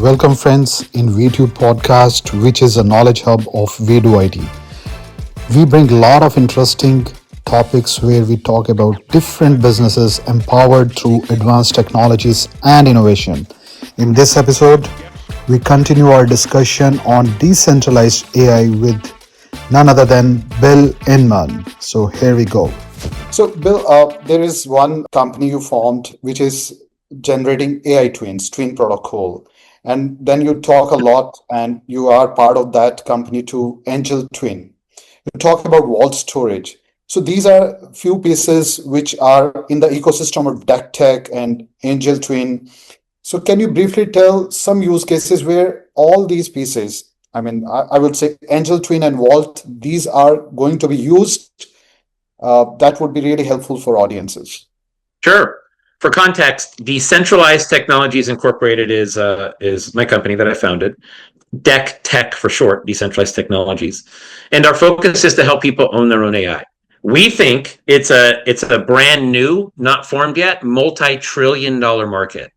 Welcome, friends, in VTube Podcast, which is a knowledge hub of VDOIT. We bring a lot of interesting topics where we talk about different businesses empowered through advanced technologies and innovation. In this episode, we continue our discussion on decentralized AI with none other than Bill Inman. So here we go. So, Bill, there is one company you formed which is generating AI twin protocol. And then you talk a lot, and you are part of that company to Angel Twin. You talk about vault storage. So these are few pieces which are in the ecosystem of DECTEC and Angel Twin. So can you briefly tell some use cases where all these pieces, I would say Angel Twin and Vault, these are going to be used? That would be really helpful for audiences. Sure. For context, Decentralized Technologies Incorporated is my company that I founded. DECTEC for short, Decentralized Technologies. And our focus is to help people own their own AI. We think it's a brand new, not formed yet, multi-trillion-dollar market.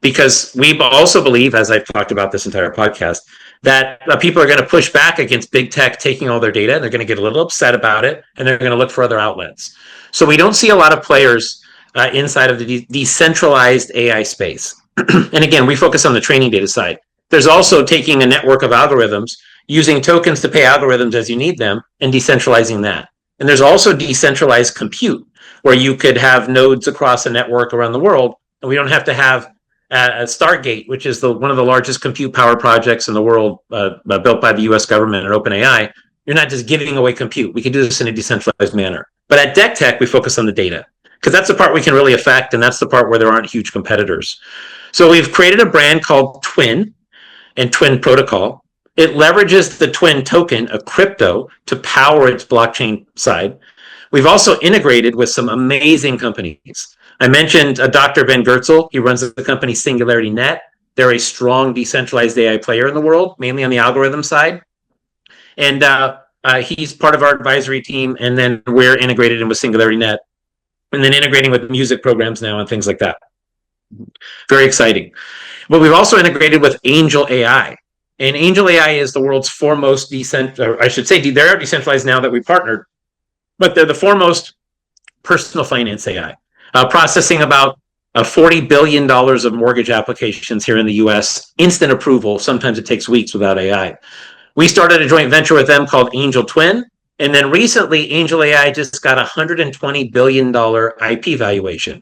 Because we also believe, as I've talked about this entire podcast, that people are going to push back against big tech taking all their data, and they're going to get a little upset about it, and they're going to look for other outlets. So we don't see a lot of players inside of the decentralized AI space. And again, we focus on the training data side. There's also taking a network of algorithms, using tokens to pay algorithms as you need them, and decentralizing that. And there's also decentralized compute, where you could have nodes across a network around the world, and we don't have to have a Stargate, which is one of the largest compute power projects in the world, built by the US government and OpenAI. You're not just giving away compute. We can do this in a decentralized manner. But at DECTEC, we focus on the data, because that's the part we can really affect, and that's the part where there aren't huge competitors. So we've created a brand called Twin and Twin Protocol. It leverages the Twin token, a crypto, to power its blockchain side. We've also integrated with some amazing companies. I mentioned Dr. Ben Goertzel. He runs the company Singularity Net. They're a strong decentralized AI player in the world, mainly on the algorithm side. And he's part of our advisory team, and then we're integrated in with Singularity Net, and then integrating with music programs now and things like that. Very exciting. But we've also integrated with Angel AI. And Angel AI is the world's foremost they are decentralized now that we partnered, but they're the foremost personal finance AI, processing about $40 billion of mortgage applications here in the US, instant approval. Sometimes it takes weeks without AI. We started a joint venture with them called Angel Twin. And then recently, Angel AI just got a $120 billion IP valuation.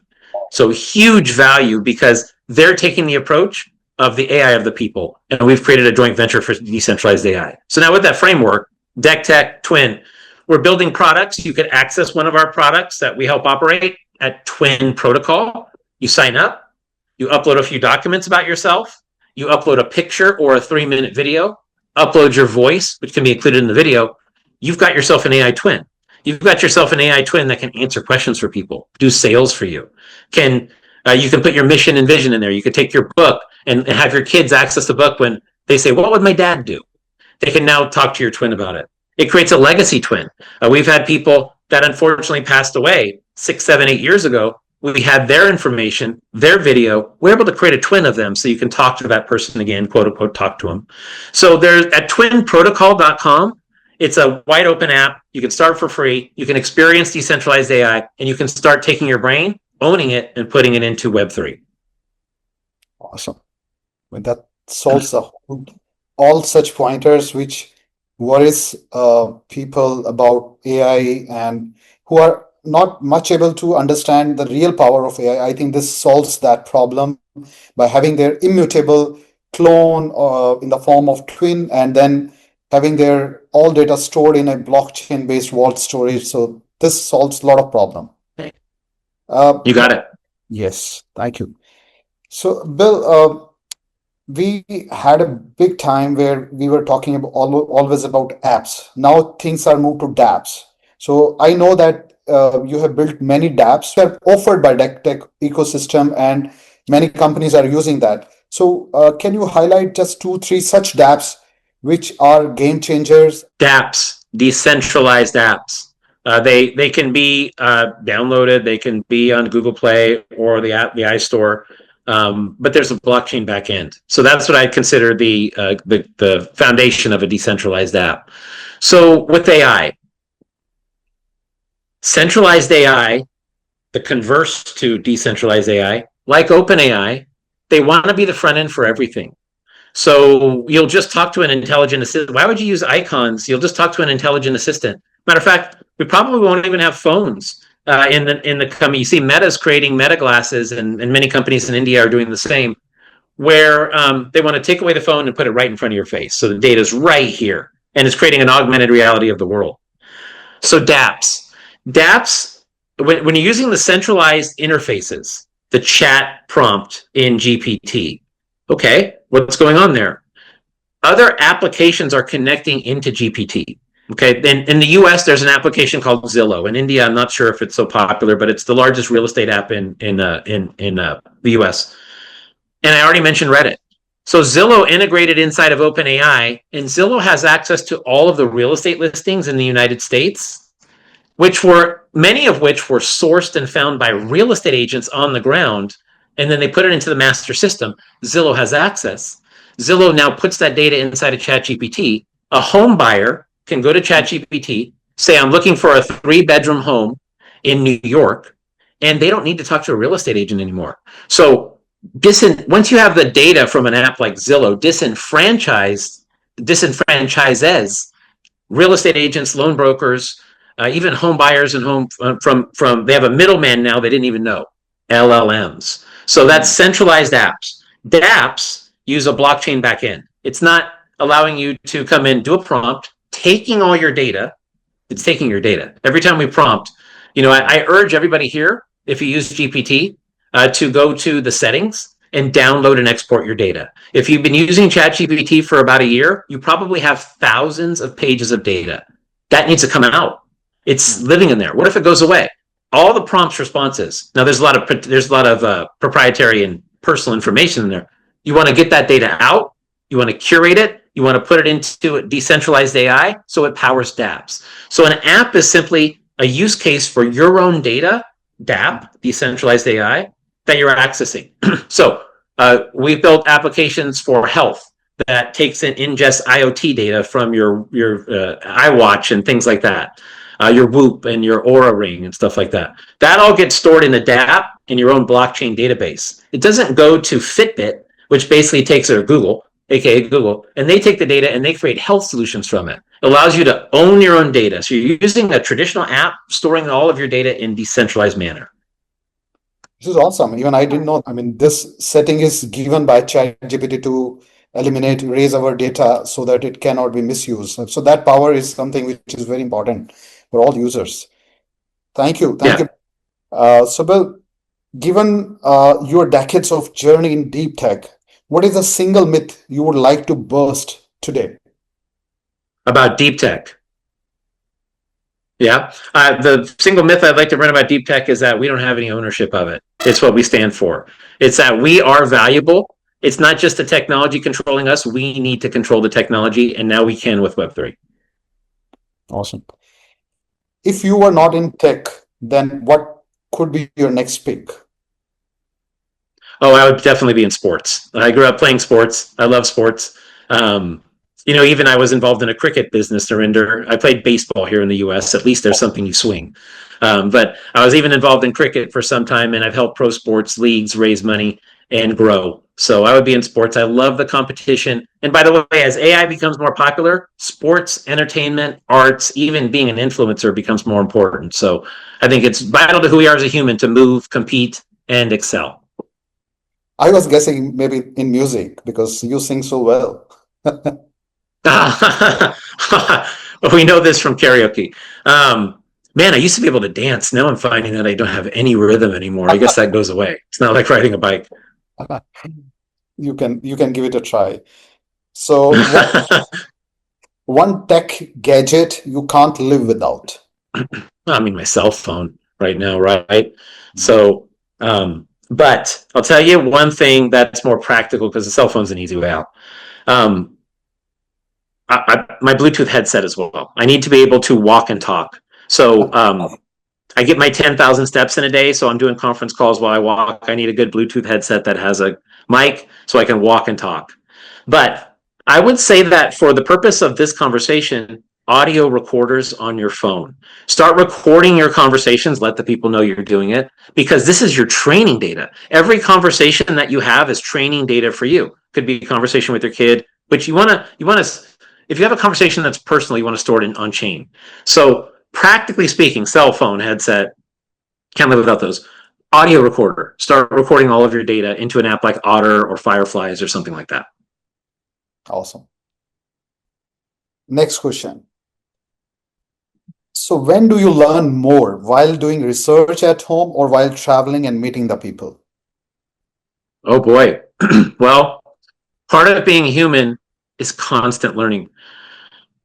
So huge value, because they're taking the approach of the AI of the people. And we've created a joint venture for decentralized AI. So now with that framework, DECTEC, Twin, we're building products. You can access one of our products that we help operate at Twin Protocol. You sign up, you upload a few documents about yourself, you upload a picture or a 3-minute video, upload your voice, which can be included in the video. You've got yourself an AI twin. You've got yourself an AI twin that can answer questions for people, do sales for you. You can put your mission and vision in there. You could take your book and have your kids access the book when they say, what would my dad do? They can now talk to your twin about it. It creates a legacy twin. We've had people that unfortunately passed away 6, 7, 8 years ago. We had their information, their video. We're able to create a twin of them so you can talk to that person again, quote unquote, talk to them. So there's at twinprotocol.com. It's a wide open app. You can start for free. You can experience decentralized AI, and you can start taking your brain, owning it, and putting it into Web3. Awesome. When that solves all such pointers which worries people about AI and who are not much able to understand the real power of AI. I think this solves that problem by having their immutable clone in the form of twin, and then having their all data stored in a blockchain-based vault storage. So this solves a lot of problem. You got it. Yes, thank you. So Bill, we had a big time where we were talking about always about apps. Now things are moved to DApps. So I know that you have built many DApps that are offered by DECTEC ecosystem, and many companies are using that. So can you highlight just 2-3 such DApps which are game changers? DApps, decentralized apps. They can be downloaded. They can be on Google Play or the iStore. but there's a blockchain back end. So that's what I consider the foundation of a decentralized app. So with AI, centralized AI, the converse to decentralized AI, like OpenAI, they want to be the front end for everything. So you'll just talk to an intelligent assistant. Why would you use icons? You'll just talk to an intelligent assistant. Matter of fact, we probably won't even have phones in the coming. You see, Meta's creating Meta glasses, and many companies in India are doing the same, where they want to take away the phone and put it right in front of your face. So the data is right here, and it's creating an augmented reality of the world. So DApps, when you're using the centralized interfaces, the chat prompt in GPT, okay, what's going on there? Other applications are connecting into GPT. Okay, then in the US, there's an application called Zillow. In India, I'm not sure if it's so popular, but it's the largest real estate app in the US. And I already mentioned Reddit. So Zillow integrated inside of OpenAI, and Zillow has access to all of the real estate listings in the United States, many of which were sourced and found by real estate agents on the ground, and then they put it into the master system. Zillow has access. Zillow now puts that data inside of ChatGPT. A home buyer can go to ChatGPT, say, I'm looking for a 3-bedroom home in New York, and they don't need to talk to a real estate agent anymore. So once you have the data from an app like Zillow, disenfranchises real estate agents, loan brokers, even home buyers and they have a middleman now they didn't even know, LLMs. So that's centralized apps. DApps use a blockchain backend. It's not allowing you to come in, do a prompt, taking all your data. It's taking your data. Every time we prompt, I urge everybody here, if you use GPT, to go to the settings and download and export your data. If you've been using ChatGPT for about a year, you probably have thousands of pages of data. That needs to come out. It's living in there. What if it goes away? All the prompts responses. Now there's a lot of proprietary and personal information in there. You want to get that data out. You want to curate it. You want to put it into a decentralized AI so it powers DApps. So an app is simply a use case for your own data, DApp, decentralized AI, that you're accessing. So we built applications for health that takes and ingests IoT data from your iWatch and things like that. Your Whoop and your Aura Ring and stuff like that. That all gets stored in a DApp in your own blockchain database. It doesn't go to Fitbit, which basically takes it, or Google, aka Google, and they take the data and they create health solutions from it. It allows you to own your own data. So you're using a traditional app, storing all of your data in decentralized manner. This is awesome. Even I didn't know. I mean, this setting is given by ChatGPT to erase our data so that it cannot be misused. So that power is something which is very important for all users. Thank you. Thank you. So Bill, given your decades of journey in deep tech, what is the single myth you would like to burst today? About DeepTech? Yeah. The single myth I'd like to run about DeepTech is that we don't have any ownership of it. It's what we stand for. It's that we are valuable. It's not just the technology controlling us. We need to control the technology, and now we can with Web3. Awesome. If you were not in tech, then what could be your next pick? Oh, I would definitely be in sports. I grew up playing sports. I love sports. Even I was involved in a cricket business, Narinder. I played baseball here in the US. At least there's something you swing. But I was even involved in cricket for some time, and I've helped pro sports leagues raise money and grow. So I would be in sports. I love the competition. And by the way, as AI becomes more popular, sports, entertainment, arts, even being an influencer becomes more important. So I think it's vital to who we are as a human to move, compete, and excel. I was guessing maybe in music because you sing so well. We know this from karaoke. Man, I used to be able to dance. Now I'm finding that I don't have any rhythm anymore. I guess that goes away. It's not like riding a bike. You can give it a try. So one tech gadget you can't live without. I mean, my cell phone right now, right? So, but I'll tell you one thing that's more practical because the cell phone's an easy way out. My Bluetooth headset as well. I need to be able to walk and talk. So I get my 10,000 steps in a day, so I'm doing conference calls while I walk. I need a good Bluetooth headset that has a mic so I can walk and talk. But I would say that for the purpose of this conversation, audio recorders on your phone. Start recording your conversations, let the people know you're doing it, because this is your training data. Every conversation that you have is training data for you. Could be a conversation with your kid, but you want to, if you have a conversation that's personal, you want to store it on chain. So practically speaking, cell phone, headset, can't live without those. Audio recorder, start recording all of your data into an app like Otter or Fireflies or something like that. Awesome. Next question. So when do you learn more, while doing research at home or while traveling and meeting the people? Oh boy. Well, part of being human is constant learning.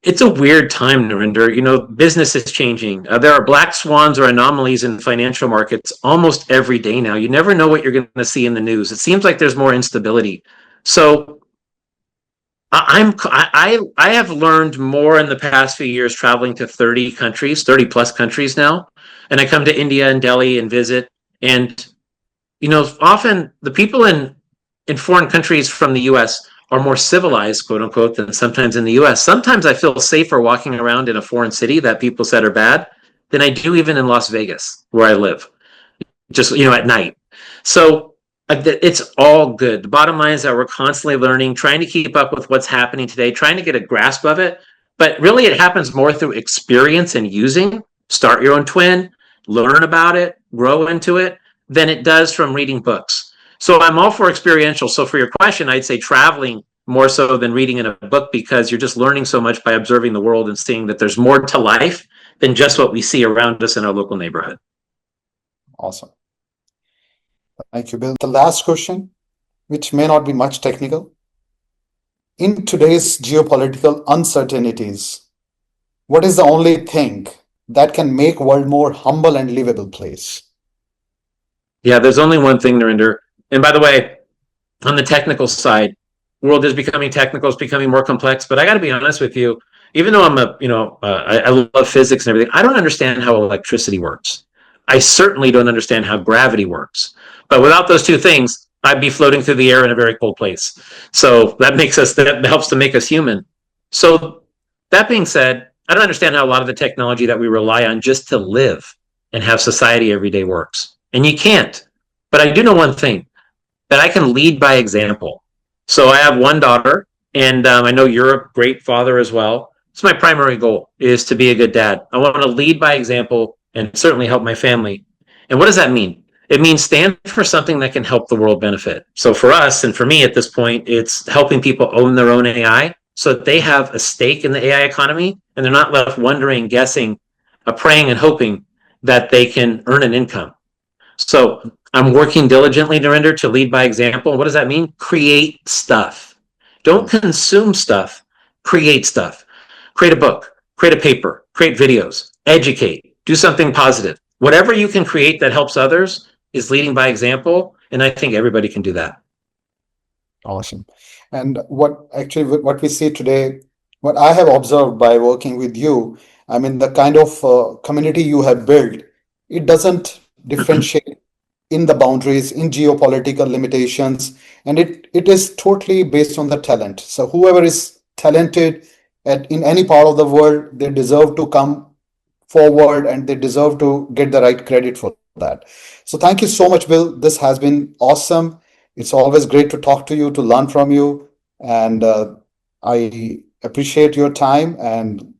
It's a weird time, Narinder. Business is changing. There are black swans or anomalies in financial markets almost every day now. You never know what you're going to see in the news. It seems like there's more instability. So I have learned more in the past few years traveling to 30 countries, 30 plus countries now. And I come to India and Delhi and visit. And, often the people in foreign countries from the US are more civilized, quote unquote, than sometimes in the US. Sometimes I feel safer walking around in a foreign city that people said are bad than I do even in Las Vegas, where I live, just, at night. So it's all good. The bottom line is that we're constantly learning, trying to keep up with what's happening today, trying to get a grasp of it. But really, it happens more through experience and using. Start your own twin, learn about it, grow into it, than it does from reading books. So I'm all for experiential. So for your question, I'd say traveling more so than reading in a book, because you're just learning so much by observing the world and seeing that there's more to life than just what we see around us in our local neighborhood. Awesome. Thank you, Bill. The last question, which may not be much technical. In today's geopolitical uncertainties, what is the only thing that can make world more humble and livable place? Yeah, there's only one thing, Narinder. And by the way, on the technical side, the world is becoming technical, it's becoming more complex. But I got to be honest with you, even though I love physics and everything, I don't understand how electricity works. I certainly don't understand how gravity works. But without those two things, I'd be floating through the air in a very cold place. So that helps to make us human. So that being said, I don't understand how a lot of the technology that we rely on just to live and have society every day works. And you can't. But I do know one thing, that I can lead by example. So I have one daughter, and I know you're a great father as well. It's my primary goal, is to be a good dad. I want to lead by example and certainly help my family. And what does that mean? It means stand for something that can help the world benefit. So for us, and for me at this point, it's helping people own their own AI so that they have a stake in the AI economy and they're not left wondering, guessing, praying and hoping that they can earn an income. So I'm working diligently, Narinder, to lead by example. What does that mean? Create stuff. Don't consume stuff. Create stuff. Create a book. Create a paper. Create videos. Educate. Do something positive. Whatever you can create that helps others is leading by example. And I think everybody can do that. Awesome. And what we see today, what I have observed by working with you, I mean, the kind of community you have built, it doesn't differentiate in the boundaries, in geopolitical limitations, and it is totally based on the talent. So whoever is talented in any part of the world, they deserve to come forward and they deserve to get the right credit for that. So thank you so much, Bill. This has been awesome. It's always great to talk to you, to learn from you, and I appreciate your time and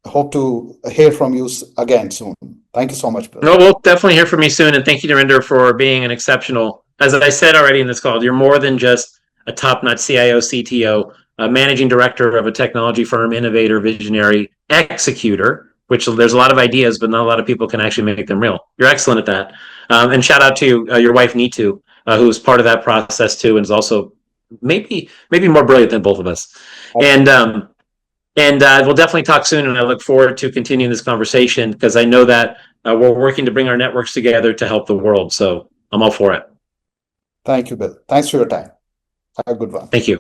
hope to hear from you again soon. Thank you so much, Bill. No, we'll definitely hear from you soon. And thank you, Narinder, for being an exceptional, as I said already in this call, you're more than just a top-notch CIO, CTO, managing director of a technology firm, innovator, visionary, executor, which there's a lot of ideas, but not a lot of people can actually make them real. You're excellent at that. And shout out to your wife, Neetu, who's part of that process too, and is also maybe more brilliant than both of us. Okay. And we'll definitely talk soon, and I look forward to continuing this conversation because I know that we're working to bring our networks together to help the world. So I'm all for it. Thank you, Bill. Thanks for your time. Have a good one. Thank you.